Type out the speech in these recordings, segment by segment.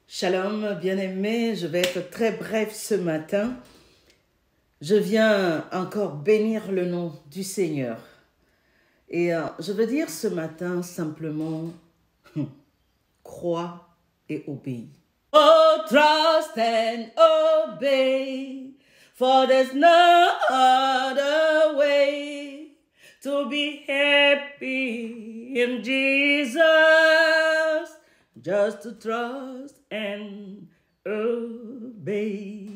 Shalom, bien-aimés, je vais être très bref ce matin. Je viens encore bénir le nom du Seigneur. Et je veux dire ce matin simplement, crois et obéis. Oh, trust and obey, for there's no other way to be happy in Jesus. Just to trust and obey.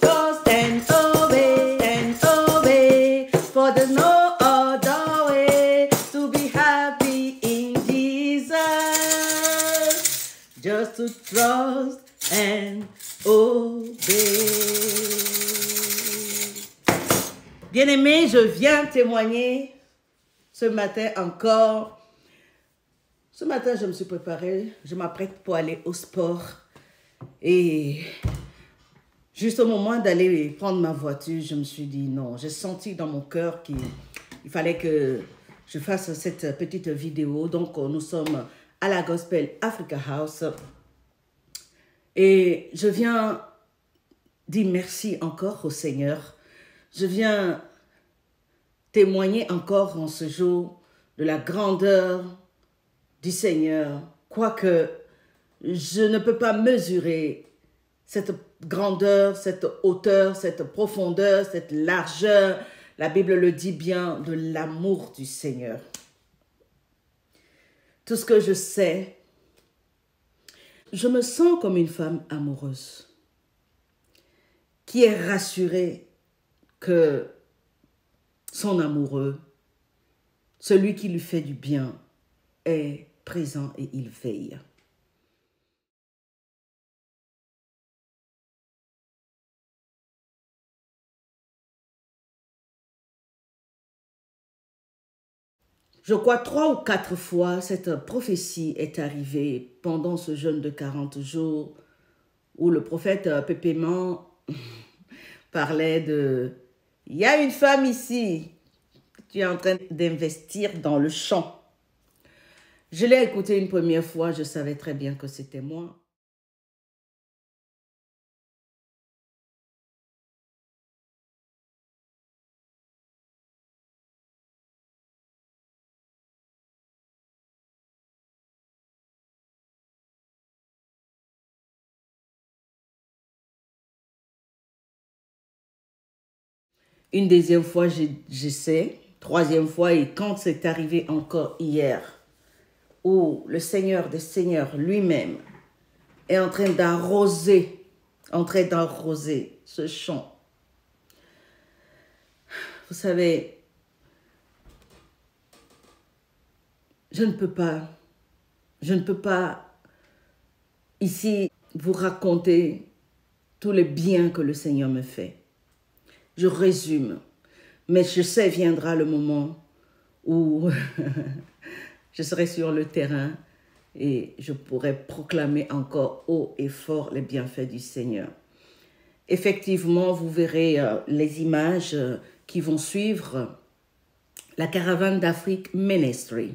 Trust and obey, for there's no other way to be happy in Jesus. Just to trust and obey. Bien-aimés, je viens témoigner ce matin encore. Ce matin, je me suis préparée, je m'apprête pour aller au sport. Et juste au moment d'aller prendre ma voiture, je me suis dit non. J'ai senti dans mon cœur qu'il fallait que je fasse cette petite vidéo. Donc, nous sommes à la Gospel Africa House. Et je viens dire merci encore au Seigneur. Je viens témoigner encore en ce jour de la grandeur du Seigneur, quoique je ne peux pas mesurer cette grandeur, cette hauteur, cette profondeur, cette largeur. La Bible le dit bien, de l'amour du Seigneur. Tout ce que je sais, je me sens comme une femme amoureuse qui est rassurée que son amoureux, celui qui lui fait du bien, est présent et il veille. Je crois 3 ou 4 fois, cette prophétie est arrivée pendant ce jeûne de 40 jours où le prophète Pépéman parlait de « Il y a une femme ici, tu es en train d'investir dans le champ. » Je l'ai écouté une première fois, je savais très bien que c'était moi. Une deuxième fois, j'essaie. Troisième fois, et quand c'est arrivé encore hier, où le Seigneur des Seigneurs lui-même est en train d'arroser ce champ. Vous savez, je ne peux pas ici vous raconter tous les biens que le Seigneur me fait. Je résume, mais je sais viendra le moment où je serai sur le terrain et je pourrai proclamer encore haut et fort les bienfaits du Seigneur. Effectivement, vous verrez les images qui vont suivre la Caravane d'Afrique Ministry.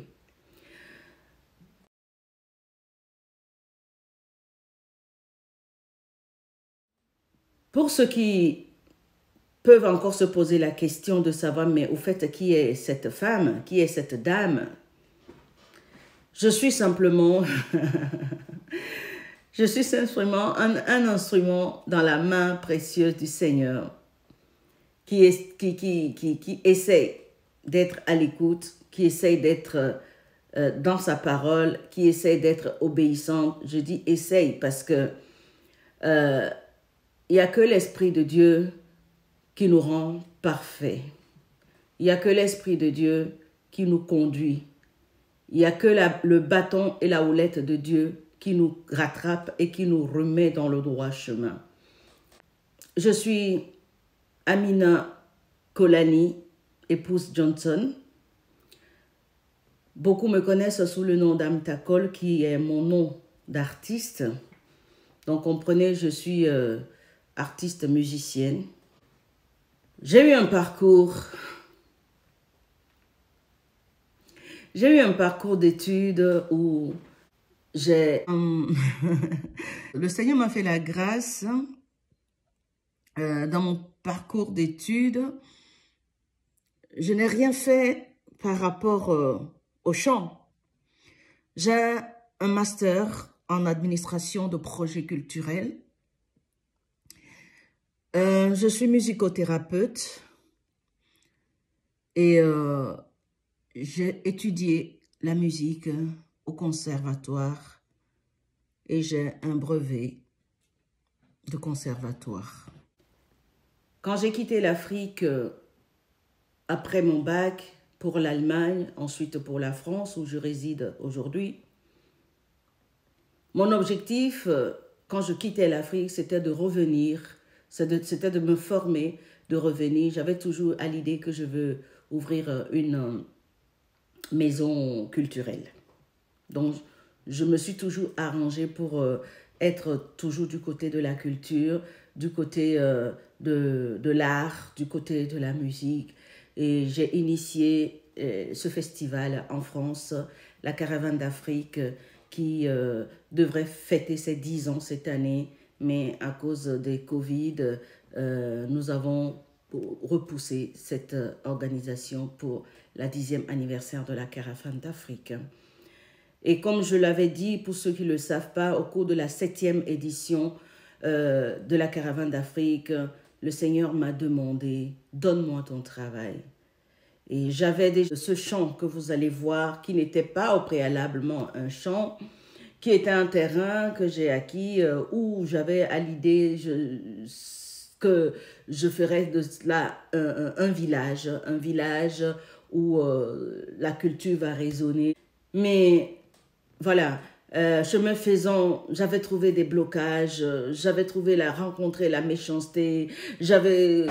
Pour ceux qui peuvent encore se poser la question de savoir, mais au fait, qui est cette femme, qui est cette dame? Je suis simplement, un instrument dans la main précieuse du Seigneur qui essaie d'être à l'écoute, qui essaie d'être dans sa parole, qui essaie d'être obéissante. Je dis essaye parce que il n'y a que l'Esprit de Dieu qui nous rend parfaits. Il n'y a que l'Esprit de Dieu qui nous conduit. Il n'y a que le bâton et la houlette de Dieu qui nous rattrape et qui nous remet dans le droit chemin. Je suis Amina Kolani, épouse Johnson. Beaucoup me connaissent sous le nom d'Amta Kol, qui est mon nom d'artiste. Donc comprenez, je suis artiste musicienne. J'ai eu un parcours d'études où Le Seigneur m'a fait la grâce dans mon parcours d'études. Je n'ai rien fait par rapport au chant. J'ai un master en administration de projets culturels. Je suis musicothérapeute et j'ai étudié la musique au conservatoire et j'ai un brevet de conservatoire. Quand j'ai quitté l'Afrique après mon bac pour l'Allemagne, ensuite pour la France où je réside aujourd'hui, mon objectif quand je quittais l'Afrique, c'était de revenir, c'était de me former, de revenir. J'avais toujours à l'idée que je veux ouvrir une maison culturelle. Donc, je me suis toujours arrangée pour être toujours du côté de la culture, du côté de l'art, du côté de la musique. Et j'ai initié ce festival en France, la Caravane d'Afrique, qui devrait fêter ses 10 ans cette année. Mais à cause des Covid, nous avons repoussé cette organisation pour la 10e anniversaire de la Caravane d'Afrique. Et comme je l'avais dit, pour ceux qui ne le savent pas, au cours de la 7e édition de la Caravane d'Afrique, le Seigneur m'a demandé, donne-moi ton travail. Et j'avais déjà ce chant que vous allez voir, qui n'était pas au préalablement un chant, qui était un terrain que j'ai acquis, où j'avais à l'idée que je ferais de cela un village où la culture va résonner. Mais voilà, chemin faisant, j'avais trouvé des blocages, j'avais rencontré la méchanceté, j'avais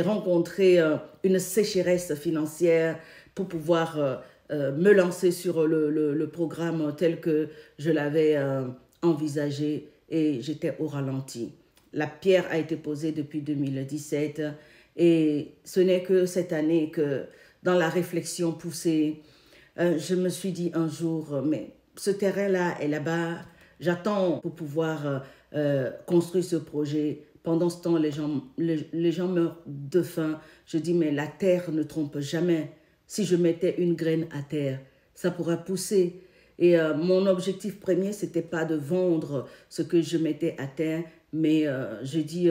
rencontré une sécheresse financière pour pouvoir me lancer sur le programme tel que je l'avais envisagé et j'étais au ralenti. La pierre a été posée depuis 2017 et ce n'est que cette année que dans la réflexion poussée, je me suis dit un jour, mais ce terrain-là est là-bas, j'attends pour pouvoir construire ce projet. Pendant ce temps, les gens meurent de faim. Je dis, mais la terre ne trompe jamais. Si je mettais une graine à terre, ça pourrait pousser. Et mon objectif premier, ce n'était pas de vendre ce que je mettais à terre, mais je dis,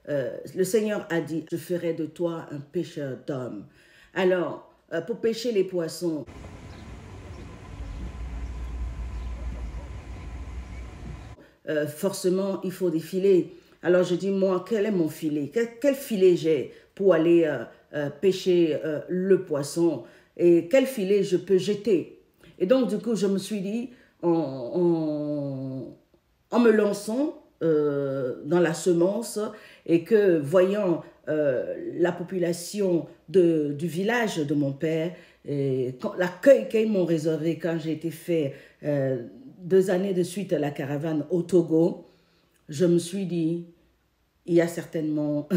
le Seigneur a dit, je ferai de toi un pêcheur d'hommes. Alors, pour pêcher les poissons, forcément, il faut des filets. Alors, je dis, moi, quel est mon filet? Quel filet j'ai pour aller pêcher le poisson? Et quel filet je peux jeter? Et donc, du coup, je me suis dit, en me lançant dans la semence et que voyant la population du village de mon père, l'accueil qu'ils m'ont réservé quand j'ai été fait 2 années de suite à la caravane au Togo, je me suis dit, il y a certainement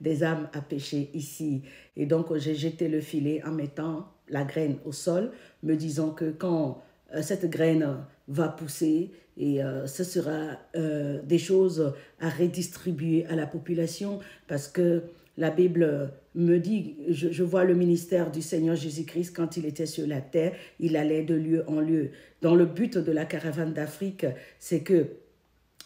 des âmes à pêcher ici. Et donc, j'ai jeté le filet en mettant la graine au sol, me disant que quand cette graine va pousser, et ce sera des choses à redistribuer à la population, parce que la Bible me dit, je vois le ministère du Seigneur Jésus-Christ quand il était sur la terre, il allait de lieu en lieu. Dans le but de la caravane d'Afrique, c'est que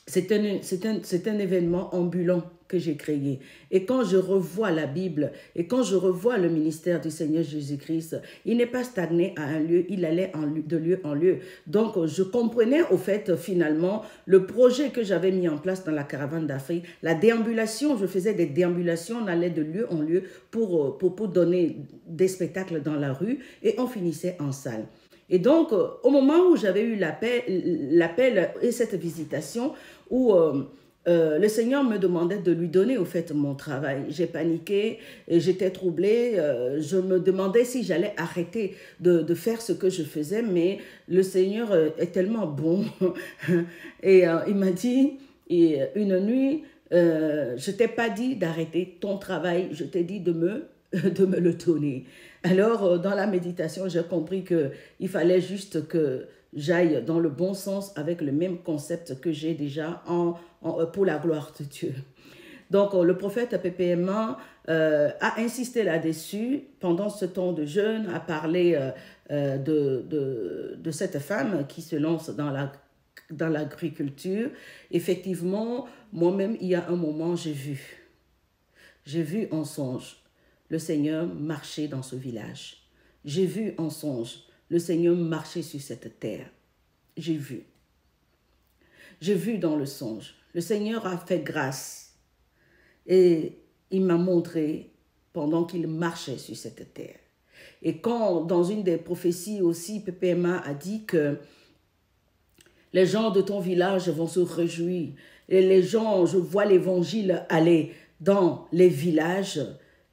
c'est un événement ambulant que j'ai créé. Et quand je revois la Bible et quand je revois le ministère du Seigneur Jésus-Christ, il n'est pas stagné à un lieu, il allait de lieu en lieu. Donc, je comprenais au fait, finalement, le projet que j'avais mis en place dans la caravane d'Afrique, la déambulation, je faisais des déambulations, on allait de lieu en lieu pour donner des spectacles dans la rue et on finissait en salle. Et donc, au moment où j'avais eu l'appel et cette visitation, où le Seigneur me demandait de lui donner au fait mon travail, j'ai paniqué, j'étais troublée, je me demandais si j'allais arrêter de faire ce que je faisais, mais le Seigneur est tellement bon. Et il m'a dit, une nuit, je ne t'ai pas dit d'arrêter ton travail, je t'ai dit de me le donner. Alors, dans la méditation, j'ai compris qu'il fallait juste que j'aille dans le bon sens avec le même concept que j'ai déjà pour la gloire de Dieu. Donc, le prophète PPMA a insisté là-dessus pendant ce temps de jeûne, a parlé de cette femme qui se lance dans l'agriculture. Effectivement, moi-même, il y a un moment, j'ai vu en songe le Seigneur marcher dans ce village. J'ai vu en songe le Seigneur marcher sur cette terre. J'ai vu. J'ai vu dans le songe. Le Seigneur a fait grâce. Et il m'a montré pendant qu'il marchait sur cette terre. Et quand, dans une des prophéties aussi, PPMA a dit que les gens de ton village vont se réjouir. Et les gens, je vois l'évangile aller dans les villages.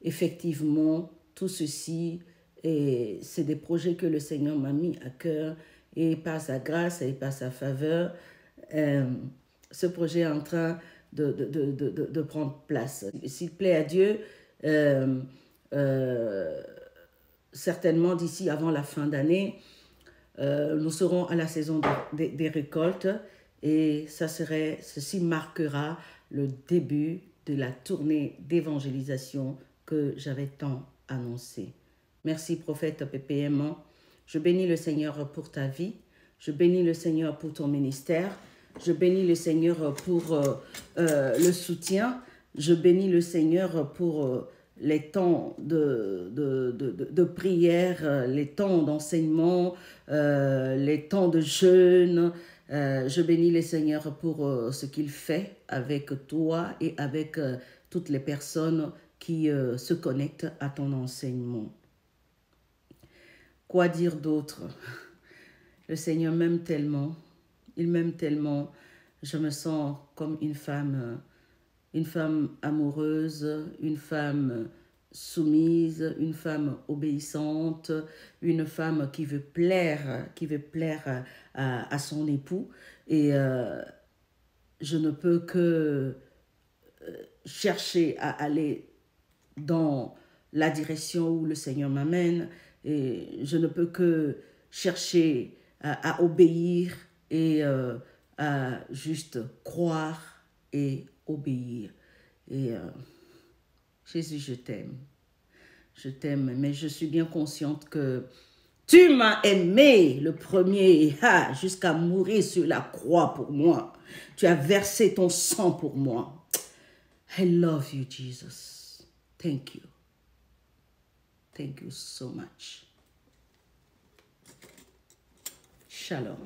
Effectivement, tout ceci, c'est des projets que le Seigneur m'a mis à cœur. Et par sa grâce et par sa faveur, ce projet est en train de prendre place. S'il plaît à Dieu, certainement d'ici avant la fin d'année, nous serons à la saison des récoltes et ceci marquera le début de la tournée d'évangélisation que j'avais tant annoncée. Merci prophète PPM. Je bénis le Seigneur pour ta vie. Je bénis le Seigneur pour ton ministère. Je bénis le Seigneur pour le soutien. Je bénis le Seigneur pour les temps de prière, les temps d'enseignement, les temps de jeûne. Je bénis le Seigneur pour ce qu'il fait avec toi et avec toutes les personnes qui se connectent à ton enseignement. Quoi dire d'autre? Le Seigneur m'aime tellement. Il m'aime tellement. Je me sens comme une femme amoureuse, une femme soumise, une femme obéissante, une femme qui veut plaire à son époux. Et je ne peux que chercher à aller dans la direction où le Seigneur m'amène. Et je ne peux que chercher à obéir et à juste croire et obéir. Et Jésus, je t'aime. Je t'aime, mais je suis bien consciente que tu m'as aimé le premier jusqu'à mourir sur la croix pour moi. Tu as versé ton sang pour moi. I love you, Jesus. Thank you. Thank you so much. Shalom.